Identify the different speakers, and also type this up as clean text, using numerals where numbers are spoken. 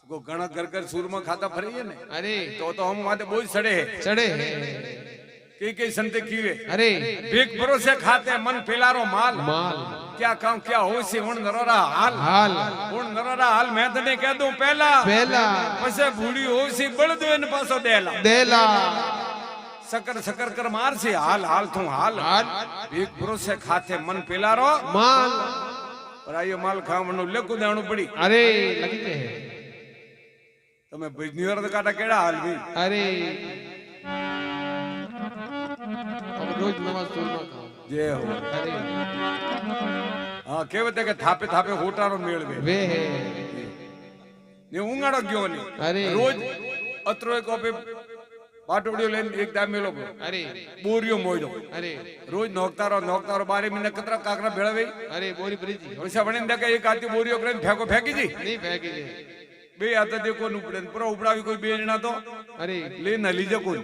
Speaker 1: को घना घर घर सूर में खाता फरी है ने
Speaker 2: अरे
Speaker 1: तो हम माते बोझ चढ़े कई संते कीवे
Speaker 2: अरे
Speaker 1: भीख भरोसे खाते मन पेलारो माल
Speaker 2: माल
Speaker 1: क्या काम क्या हो सी उन नरोरा हाल
Speaker 2: हाल
Speaker 1: उन नरोरा हाल मैं तने कह दूं पहला पसे बूढ़ी हो सी बड़ दो इन पासो देला सकर सकर कर मार सी हाल हाल तू हाल भीख भरोसे खाते मन पेलारो
Speaker 2: माल
Speaker 1: और आयो माल खावनो लेकु देणु पड़ी
Speaker 2: अरे लगते है
Speaker 1: તમે બિઝનેસ કાટા કેડા હાલ ભઈ
Speaker 2: अरे अब रोज नमाज सुरमा खाओ
Speaker 1: જે હો
Speaker 2: अरे
Speaker 1: હા કહેવતે કે થાપે થાપે હોટારો મેળવે
Speaker 2: वे है
Speaker 1: ને ઊંઘાડો ગયો ને
Speaker 2: अरे
Speaker 1: રોજ અત્રો એક ઓપે પાટોડિયો લઈને એક દામ મેલો
Speaker 2: अरे
Speaker 1: બોરિયો મોયડો
Speaker 2: अरे
Speaker 1: રોજ નોકતારો 12 મહિના કતરા કાકરા ભેળવે
Speaker 2: अरे बोरी प्रीति
Speaker 1: ઓછા વણીને દેખે એક આતી બોરિયો કરીને ફેંકી દી
Speaker 2: नहीं फेंकी दे
Speaker 1: બે હાથે દેખો નું પડે પૂરા ઉપડાવી કોઈ બે જણા તો
Speaker 2: अरे
Speaker 1: લે ના લીજે કોઈ